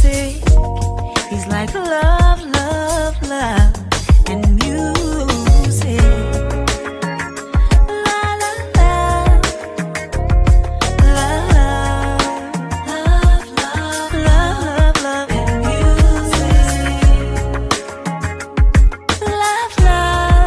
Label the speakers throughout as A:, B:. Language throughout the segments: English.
A: music. He's like love, love, love, and music. La la la, love, love, love, love, love, and music. Love, love.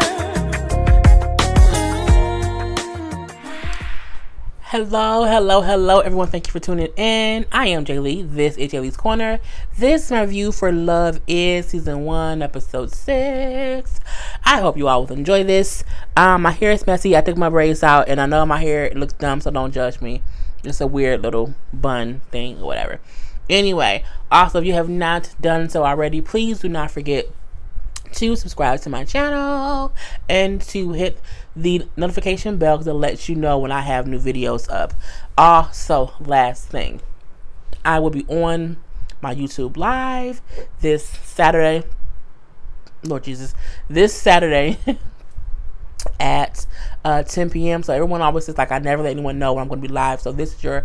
B: Hello, everyone. Thank you for tuning in. I am Jay Lee. This is Jay Lee's Corner. This is my review for Love Is Season 1, Episode 6. I hope you all will enjoy this. My hair is messy. I took my braids out, and I know my hair looks dumb, so don't judge me. It's a weird little bun thing or whatever. Anyway, also, if you have not done so already, please do not forget to subscribe to my channel and to hit the notification bell to let you know when I have new videos up. Also, last thing, I will be on my YouTube live this Saturday, Lord Jesus, this Saturday at 10 p.m. So everyone always says, like, I never let anyone know when I'm going to be live. So this is your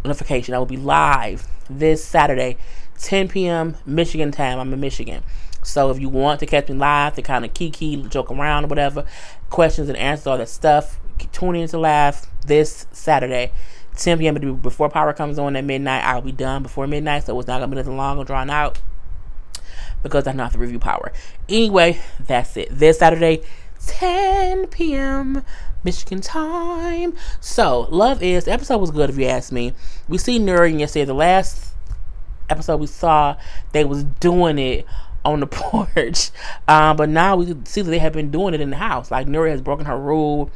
B: notification. I will be live this Saturday, 10 p.m. Michigan time. I'm in Michigan. So if you want to catch me live, to kind of kiki, joke around or whatever, questions and answers, all that stuff, tune in to live this Saturday, 10 p.m. before power comes on at midnight. I'll be done before midnight, so it's not going to be nothing long or drawn out because I know how to review power. Anyway, that's it. This Saturday, 10 p.m. Michigan time. So, Love Is, the episode was good if you ask me. We see Nuri yesterday. The last episode we saw, they was doing it on the porch, but now we see that they have been doing it in the house. Like, Nuri has broken her rule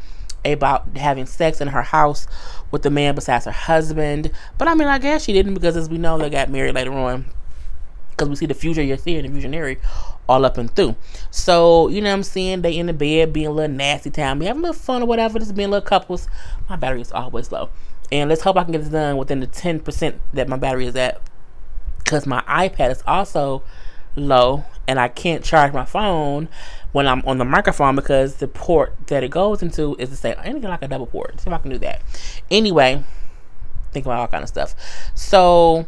B: about having sex in her house with the man besides her husband. But I mean, I guess she didn't, because as we know, they got married later on, because we see the future you're seeing, the visionary all up and through. So, you know what I'm saying, they in the bed being a little nasty time, be having a little fun or whatever, just being little couples. My battery is always low, and let's hope I can get this done within the 10% that my battery is at, because my iPad is also low and I can't charge my phone when I'm on the microphone because the port that it goes into is the same. I need to get like a double port. See if I can do that. Anyway, think about all kind of stuff. So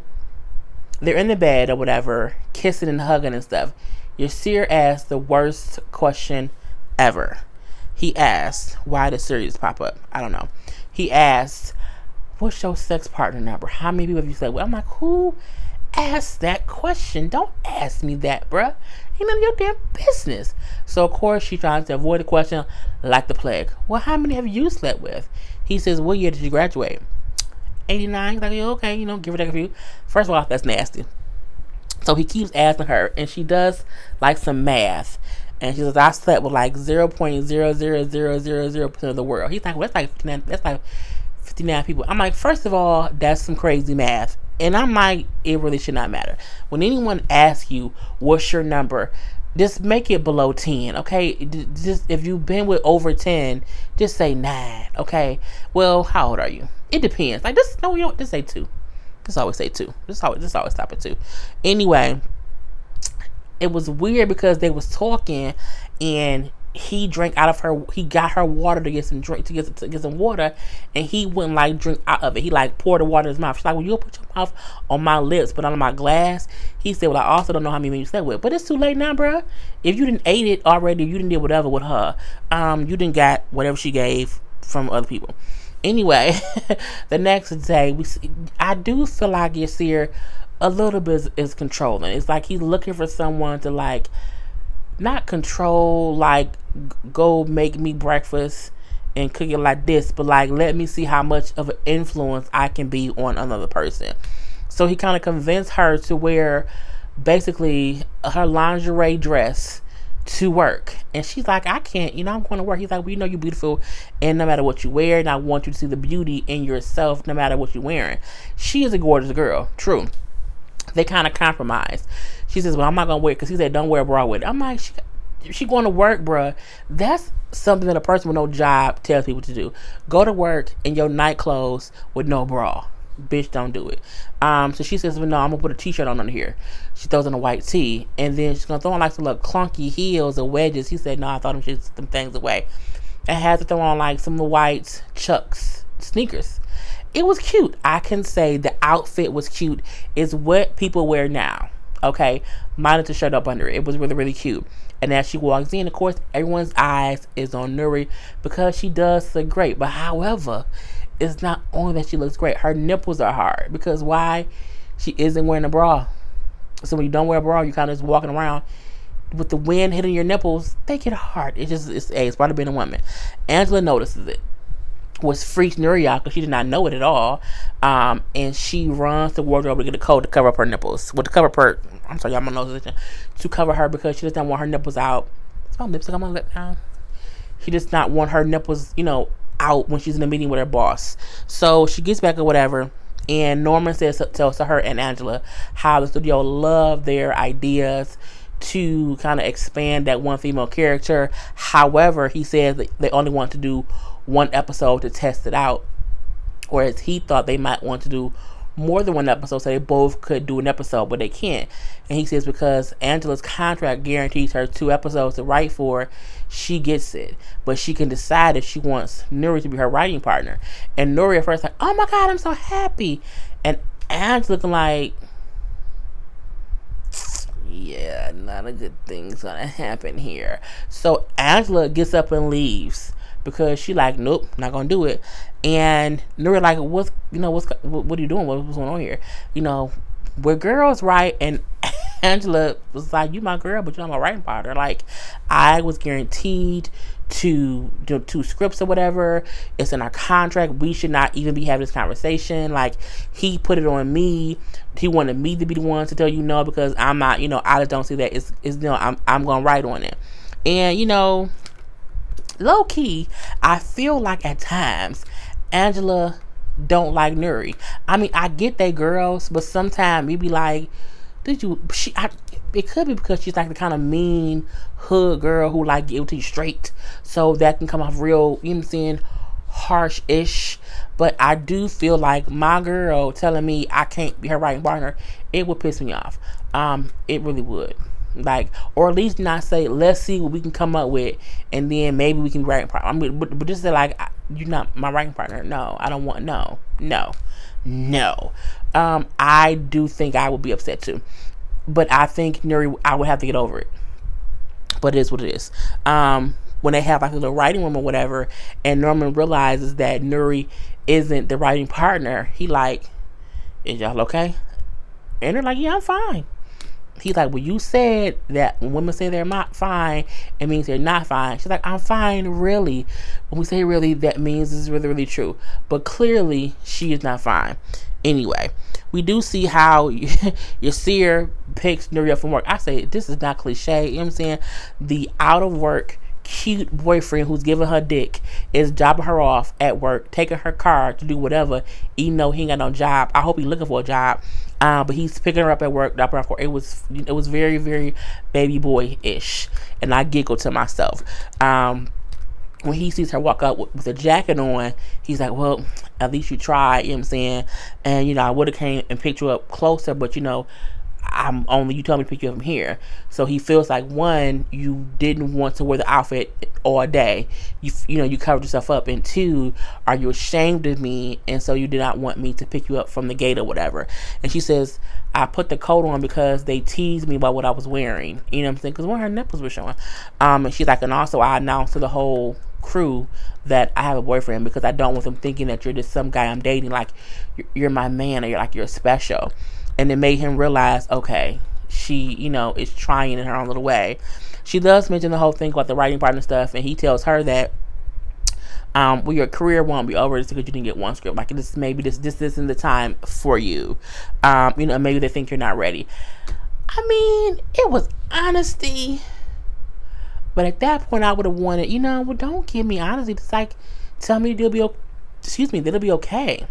B: they're in the bed or whatever, kissing and hugging and stuff. Yasir asked the worst question ever. He asked, why did Sirius pop up? I don't know. He asked, what's your sex partner number? How many people have you slept with? I'm like, who ask that question? Don't ask me that, bruh. Ain't none of your damn business. So of course she tries to avoid the question like the plague. Well, how many have you slept with? He says, what year did you graduate? 89. Like, okay, you know, give or take a few. First of all, that's nasty. So he keeps asking her, and she does like some math, and she says, I slept with like 0.00000% of the world. He's like, well, that's like 59 people. I'm like, first of all, that's some crazy math. And I'm like, it really should not matter. When anyone asks you, what's your number, just make it below 10, okay? Just, if you've been with over 10, just say 9, okay? Well, how old are you? It depends. Like, just, no, you don't, just say 2. Just always say 2. Just always stop at 2. Anyway, it was weird because they was talking, and he drank out of her. He got her water to get some drink, to get some water, and he wouldn't like drink out of it. He like poured the water in his mouth. She's like, well, you'll put your mouth on my lips, but on my glass. He said, well, I also don't know how many men you slept with, but it's too late now, bruh. If you didn't ate it already, you didn't do whatever with her. You didn't got whatever she gave from other people. Anyway, the next day I do feel like Yasir a little bit is controlling. It's like he's looking for someone to like, not control, like go make me breakfast and cook it like this, but like let me see how much of an influence I can be on another person. So he kind of convinced her to wear basically her lingerie dress to work, and she's like, I can't, you know, I'm going to work. He's like, well, you know, you're beautiful, and no matter what you wear, and I want you to see the beauty in yourself no matter what you're wearing. She is a gorgeous girl, true. They kind of compromised. She says, well, I'm not going to wear it, because he said, don't wear a bra with it. I'm like, she going to work, bruh. That's something that a person with no job tells people to do. Go to work in your night clothes with no bra. Bitch, don't do it. So she says, well, no, I'm going to put a t-shirt on under here. She throws on a white tee, and then she's going to throw on like some little clunky heels or wedges. He said, no, I thought them things away. And had to throw on like some white Chucks sneakers. It was cute. I can say the outfit was cute. It's what people wear now. Okay, minus the shirt up under it. It was really, really cute. And as she walks in, of course, everyone's eyes is on Nuri because she does look great. But however, it's not only that she looks great. Her nipples are hard. Because why? She isn't wearing a bra. So when you don't wear a bra, you kind of just walking around with the wind hitting your nipples, they get hard. It's part of being a woman. Angela notices it, which freaks Nuri out because she did not know it at all. And she runs to the wardrobe to get a coat to cover up her nipples. Well, to cover up her, I'm sorry, y'all, my nose is itching. To cover her because she doesn't want her nipples out. It's my lipstick on my lip now. She does not want her nipples, out when she's in a meeting with her boss. So she gets back or whatever. And Norman tells to her and Angela how the studio loved their ideas to kind of expand that one female character. However, he says that they only want to do one episode to test it out, whereas he thought they might want to do more than one episode so they both could do an episode, but they can't. And he says because Angela's contract guarantees her 2 episodes to write for, she gets it, but she can decide if she wants Nuri to be her writing partner. And Nuri at first like, oh my god, I'm so happy, and Angela looking like, yeah, not a good thing's gonna happen here. So Angela gets up and leaves because she like, nope, not gonna do it. And Nuri like, what are you doing? What's going on here? We're girls, right? And Angela was like, you my girl, but you're not my writing partner. Like, I was guaranteed to do 2 scripts or whatever. It's in our contract. We should not even be having this conversation. Like, he put it on me. He wanted me to be the one to tell you no, because I'm not, I just don't see that. I'm gonna write on it. And low key, I feel like at times Angela don't like Nuri. I mean, I get they girls, but sometimes you be like, it could be because she's like the kind of mean hood girl who like give it to you straight, so that can come off real, harsh-ish. But I do feel like my girl telling me I can't be her writing partner, it would piss me off. It really would. Like, or at least not say, let's see what we can come up with, and then maybe we can write partner. I mean, but just say like, you're not my writing partner. No, I don't want. No. I do think I would be upset too, but I think Nuri, I would have to get over it. But it is what it is. When they have like a little writing room or whatever, and Norman realizes that Nuri isn't the writing partner, he like, is y'all okay? And they're like, yeah, I'm fine. He's like, well, you said that when women say they're not fine, it means they're not fine. She's like, I'm fine, really. When we say really, that means this is really, really true. But clearly, she is not fine. Anyway, we do see how Yasir picks Nuri up from work. I say, this is not cliche. You know what I'm saying? The out of work, cute boyfriend who's giving her dick is dropping her off at work, taking her car to do whatever, even though he ain't got no job. I hope he's looking for a job. But he's picking her up at work, dropping her off. It was very, very baby boy-ish. And I giggled to myself. When he sees her walk up with a jacket on, he's like, well, at least you tried, you know what I'm saying? And, I would have came and picked you up closer, but, you told me to pick you up from here. So he feels like, one, you didn't want to wear the outfit all day. You covered yourself up. And 2, are you ashamed of me? And so you did not want me to pick you up from the gate or whatever. And she says, I put the coat on because they teased me about what I was wearing. You know what I'm saying? Because one of her nipples were showing. And she's like, and also I announced to the whole crew that I have a boyfriend because I don't want them thinking that you're just some guy I'm dating, like you're my man, or you're special. And it made him realize, okay, she, is trying in her own little way. She does mention the whole thing about the writing partner stuff, and he tells her that your career won't be over just because you didn't get one script. Like, maybe this isn't the time for you. Maybe they think you're not ready. I mean, it was honesty. But at that point, I would have wanted, well, don't give me honesty. Just like, tell me that'll be okay.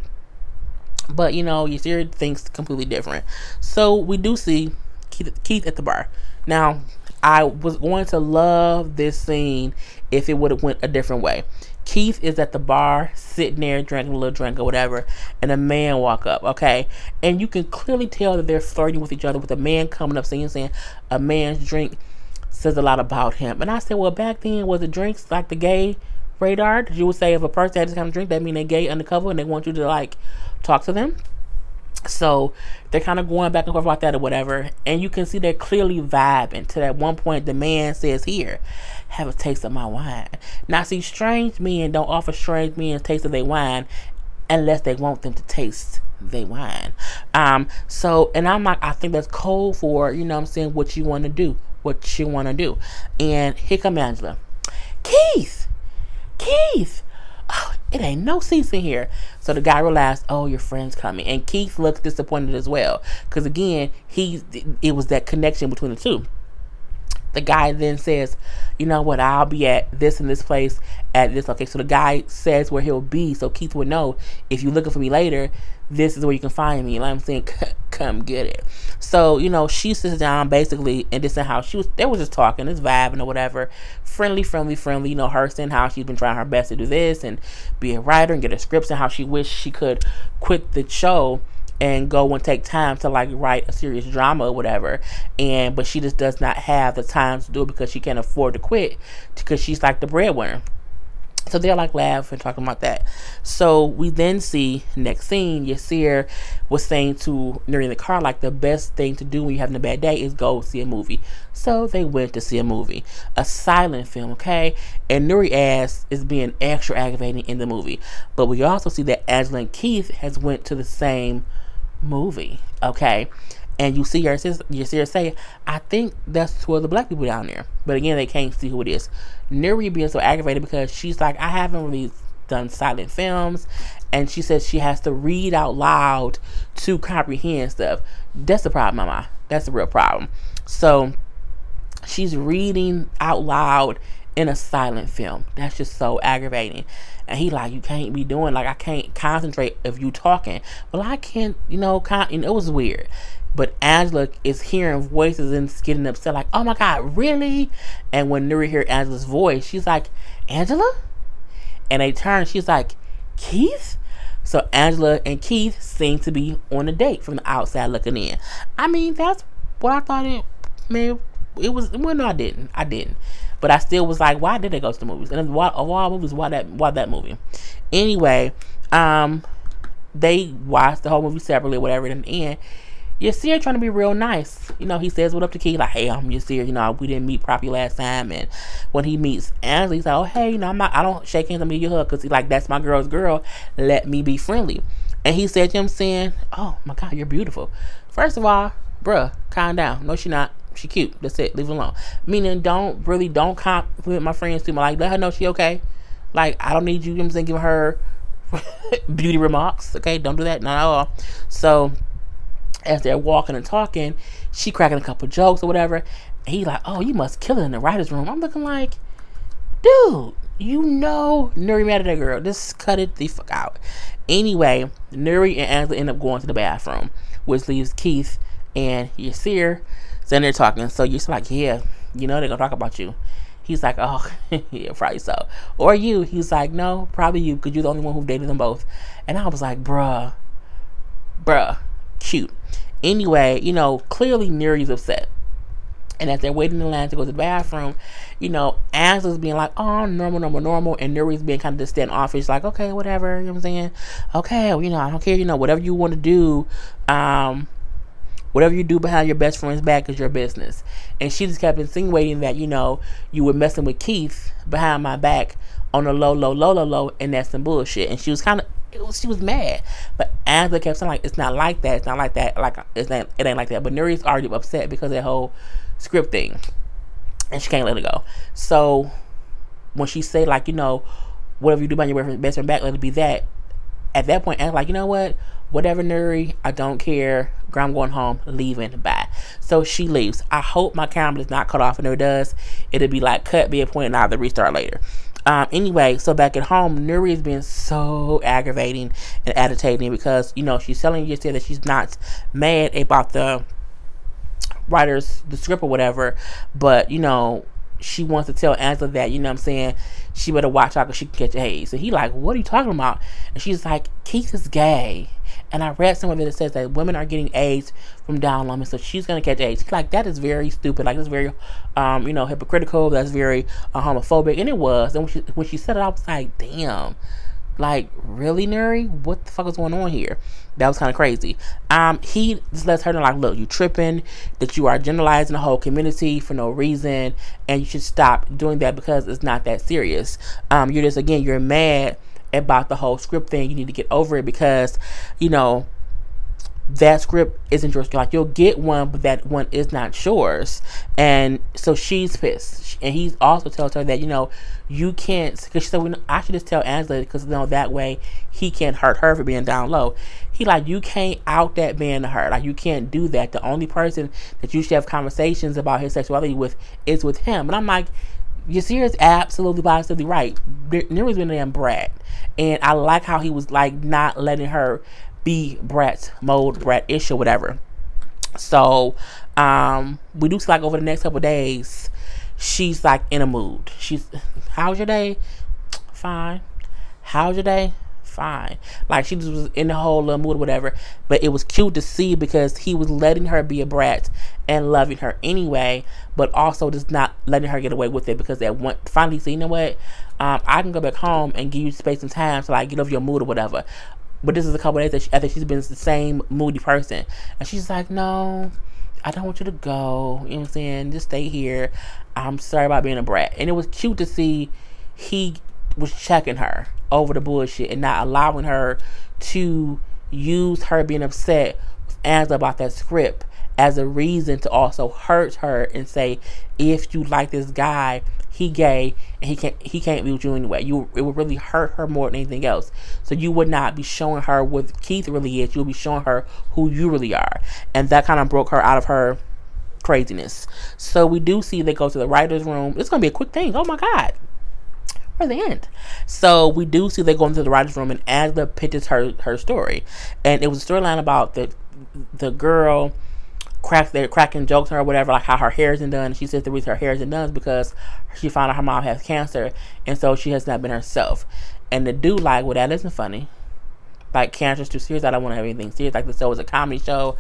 B: But, Yasir thinks completely different. So, we do see Keith at the bar. Now, I was going to love this scene if it would have went a different way. Keith is at the bar, sitting there, drinking a little drink or whatever, and a man walk up, okay? And you can clearly tell that they're flirting with each other, with a man coming up saying a man's drink says a lot about him. And I said, well, back then, was the drinks like the gay radar? You would say if a person had this kind of drink, that mean they're gay undercover and they want you to, like, talk to them? So they're kind of going back and forth about that or whatever. And you can see they're clearly vibing. To that one point, the man says, here, have a taste of my wine. Now, see, strange men don't offer strange men a taste of their wine unless they want them to taste their wine. So, and I'm like, I think that's cold for, you know what I'm saying, what you want to do. What you want to do. And here come Angela. Keith! Oh, it ain't no seats in here. So the guy realized, oh, your friend's coming. And Keith looks disappointed as well. Because again, it was that connection between the two. The guy then says, you know what, I'll be at this and this place at this. Okay, so the guy says where he'll be. So Keith would know, if you're looking for me later, this is where you can find me. And I'm saying, come get it. So, you know, she sits down basically, and this is how they was just talking, this vibing or whatever. Friendly. You know, her saying how she's been trying her best to do this and be a writer and get her scripts, and how she wished she could quit the show and go and take time to like write a serious drama or whatever, but she just does not have the time to do it because she can't afford to quit, because she's like the breadwinner. So they're like laughing, talking about that. So we then see, next scene, Yasir was saying to Nuri in the car, like, the best thing to do when you're having a bad day is go see a movie. So they went to see a movie, a silent film, okay? And Nuri ass is being extra aggravating in the movie. But we also see that Angela and Keith has went to the same movie, okay? And you see her say, I think that's two of the black people down there. But again, they can't see who it is. Nuri being so aggravated because she's like, I haven't really done silent films. And she says she has to read out loud to comprehend stuff. That's the problem, mama. That's the real problem. So she's reading out loud in a silent film. That's just so aggravating. And he like, you can't be doing, like, I can't concentrate if you talking. Well, I can't, you know, it was weird. But Angela is hearing voices and getting upset, like, oh my God, really? And when Nuri hears Angela's voice, she's like, Angela? And they turn, she's like, Keith? So Angela and Keith seem to be on a date from the outside looking in. I mean, that's what I thought it was. Well, no, I didn't. But I still was like, why did they go to the movies? And of all movies, why that movie? Anyway, they watched the whole movie separately, whatever. And in the end, Yasir trying to be real nice. You know, he says what up to Keith, like, hey, I'm Yasir. You know, we didn't meet properly last time. And when he meets Angela, he's like, oh, hey, you know, I don't shake hands, I'm give you a hug, because he's like, that's my girl's girl. Let me be friendly. And he said to him, saying, oh my God, you're beautiful. First of all, bruh, calm down. No, she not. She cute. That's it. Leave it alone. Meaning, don't compliment my friends too much. Like, let her know she okay. Like, I don't need you, you know what I'm saying, giving her beauty remarks. Okay, don't do that. Not at all. So as they're walking and talking, she cracking a couple jokes or whatever. And he like, oh, you must kill it in the writer's room. I'm looking like, dude, you know Nuri mad at that girl. Just cut it the fuck out. Anyway, Nuri and Angela end up going to the bathroom, which leaves Keith and Yasir sitting there talking. So you're like, yeah, you know they're gonna talk about you. He's like, oh, yeah, probably so. Or you. He's like, no, probably you, because you're the only one who dated them both. And I was like, bruh, cute. Anyway, you know, clearly Nuri's upset. And as they're waiting in line to go to the bathroom, you know, Angela's being like, oh, normal. And Nuri's being kind of just standoffish, like, okay, whatever, you know what I'm saying? Okay, well, you know, I don't care, you know, whatever you want to do, whatever you do behind your best friend's back is your business. And she just kept insinuating that, you know, you were messing with Keith behind my back on the low, and that's some bullshit. And she was kind of, she was mad. But Angela kept saying, like, it's not like that. Like, it ain't like that. But Nuri's already upset because of that whole script thing. And she can't let it go. So when she said, like, you know, whatever you do behind your best friend's back, let it be that. At that point, Angela's like, you know what? Whatever, Nuri, I don't care. Girl, I'm going home, leaving, bye. So she leaves. I hope my camera is not cut off, and it does. It'll be like cut, be a point, and I'll have to restart later. Anyway, so back at home, Nuri is being so aggravating and agitating because, you know, she's telling you that she's not mad about the script or whatever, but, you know, she wants to tell Angela that, you know what I'm saying, she better watch out because she can catch AIDS. And he like, what are you talking about? And she's like, Keith is gay. And I read somewhere that says that women are getting AIDS from downloading, so she's going to catch AIDS. Like, that is very stupid. Like, that's very, you know, hypocritical. That's very homophobic. And it was. And when she said it, I was like, damn, Like, really, Nuri? What the fuck is going on here? That was kind of crazy. He just lets her know, like, look, you tripping, that you are generalizing the whole community for no reason, and you should stop doing that because it's not that serious. You're just, again, you're mad about the whole script thing. You need to get over it because, you know, that script isn't yours. Like, you'll get one, but that one is not yours. And so she's pissed. And he also tells her that, you know, you can't, because she said, well, I should just tell Angela because, you know, that way he can't hurt her for being down low. He like, you can't out that man to her. Like, you can't do that. The only person that you should have conversations about his sexuality with is with him. And I'm like, Yasir is absolutely positively right. Nuri's been a damn brat. And I like how he was like not letting her be brat mode, brat-ish or whatever. So we do see, like, over the next couple of days, she's like in a mood. She's, how's your day? Fine. How's your day? Fine. Like, she just was in the whole mood or whatever. But it was cute to see because he was letting her be a brat and loving her anyway, but also just not letting her get away with it because at one finally, so you know what, I can go back home and give you space and time to like get over your mood or whatever. But this is a couple of days after she's been the same moody person. And she's like, no, I don't want you to go. You know what I'm saying? Just stay here. I'm sorry about being a brat. And it was cute to see he was checking her over the bullshit and not allowing her to use her being upset with Angela about that script as a reason to also hurt her and say, if you like this guy, he gay and he can't be with you anyway. It would really hurt her more than anything else. So you would not be showing her what Keith really is. You'll be showing her who you really are. And that kind of broke her out of her craziness. So we do see they go to the writer's room. It's gonna be a quick thing. Oh my god. Where's the end? So we do see they go into the writer's room and Angela pitches her story. And it was a storyline about the girl they're cracking jokes on her or whatever, like how her hair isn't done. She says the reason her hair isn't done is because she found out her mom has cancer and so she has not been herself. And the dude like, well, that isn't funny. Like, cancer's too serious. I don't want to have anything serious. Like, the show is a comedy show.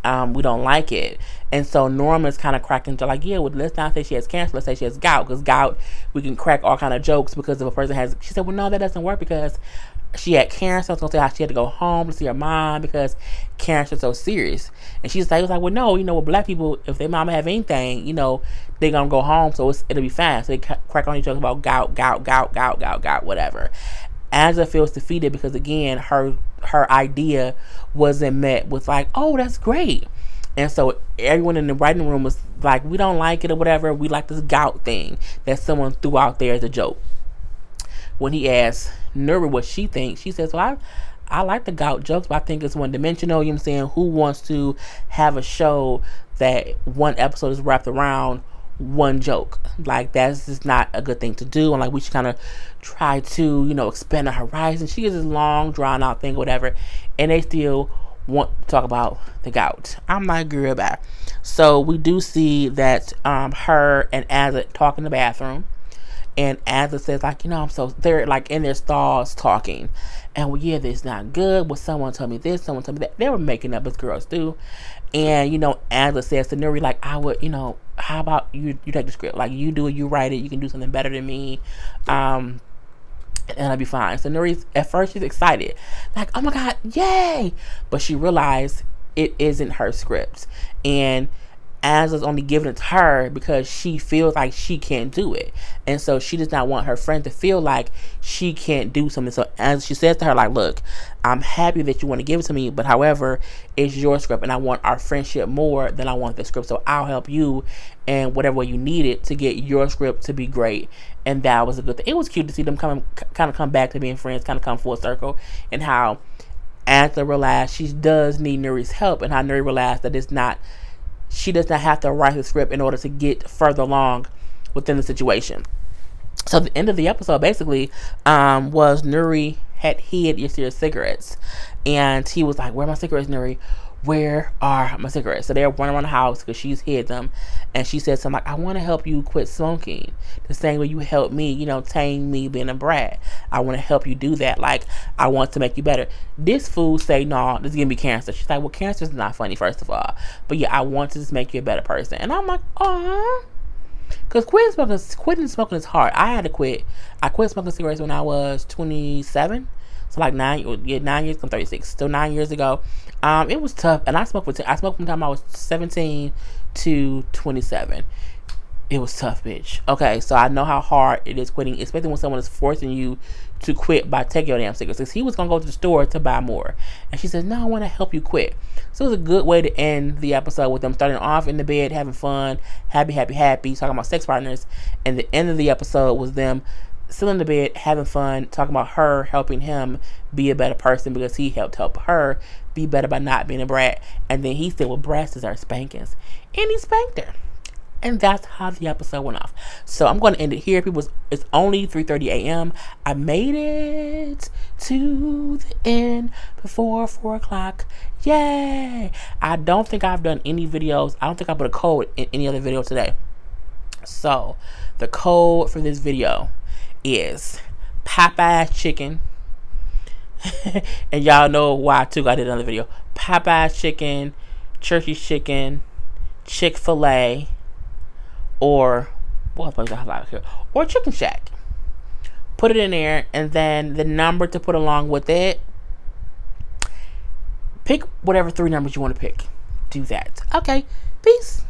B: We don't like it. And so Norma's kind of cracking to like, yeah, well, let's not say she has cancer. Let's say she has gout. Because gout, we can crack all kind of jokes because if a person has, she said, well, no, that doesn't work because she had cancer. I was going to say how she had to go home to see her mom because cancer is so serious. And she's like, well, no, you know, with black people, if their mama have anything, you know, they're going to go home. So it'll be fine. So they crack on each other about gout, whatever. Angela feels defeated because, again, her idea wasn't met with like, oh, that's great. And so everyone in the writing room was like, we don't like it or whatever. We like this gout thing that someone threw out there as a joke. When he asked Nuri what she thinks, she says, well, I like the gout jokes, but I think it's one-dimensional. You know what I'm saying? Who wants to have a show that one episode is wrapped around one joke? Like, that's just not a good thing to do. And like, we should kind of try to, you know, expand the horizon. She gets this long, drawn-out thing, whatever, and they still want to talk about the gout. I'm not good about it. So we do see that her and Angela talk in the bathroom. And Angela says, like, you know, they're like in their stalls talking. And well, yeah, this is not good. Well, someone told me this, someone told me that. They were making up as girls do. And, you know, Angela says to Nuri, like, I would, you know, how about you take the script? Like, you do it, you write it, you can do something better than me. And I'll be fine. So Nuri, at first, she's excited. Like, oh my God, yay! But she realized it isn't her script. And Angela's only giving it to her because she feels like she can't do it. And so she does not want her friend to feel like she can't do something. So as she says to her, like, look, I'm happy that you want to give it to me, but however, it's your script and I want our friendship more than I want the script. So I'll help you in whatever way you need it to get your script to be great. And that was a good thing. It was cute to see them kind of come back to being friends, kind of come full circle, and how Angela realized she does need Nuri's help, and how Nuri realized that she does not have to write the script in order to get further along within the situation. So the end of the episode basically was Nuri had hid Yasir's cigarettes. And he was like, where are my cigarettes, Nuri? Where are my cigarettes? So they're running around the house because she's hid them. And she said something like, I want to help you quit smoking. The same way you helped me, you know, tame me being a brat. I want to help you do that. Like, I want to make you better. This fool say, no, this is going to be cancer. She's like, well, cancer is not funny, first of all. But yeah, I want to just make you a better person. And I'm like, aw. Because quitting smoking is hard. I had to quit. I quit smoking cigarettes when I was 27. So like 9 years, I'm 36. Still 9 years ago. It was tough, and I smoked from the time I was 17 to 27. It was tough, bitch. Okay, so I know how hard it is quitting, especially when someone is forcing you to quit by taking your damn cigarettes. Because he was going to go to the store to buy more. And she says, no, I want to help you quit. So it was a good way to end the episode with them starting off in the bed, having fun, happy, talking about sex partners. And the end of the episode was them still in the bed, having fun, talking about her helping him be a better person because he helped her be better by not being a brat. And then he said, well, brats deserve spankings. And he spanked her. And that's how the episode went off. So I'm going to end it here. It's only 3:30 a.m. I made it to the end before 4 o'clock. Yay! I don't think I've done any videos. I don't think I put a code in any other video today. So the code for this video is Popeye's chicken. And y'all know why too. I did another video. Popeye's chicken, Church's chicken, Chick-fil-A, or what place I have out here, or Chicken Shack. Put it in there, and then the number to put along with it. Pick whatever 3 numbers you want to pick. Do that. Okay. Peace.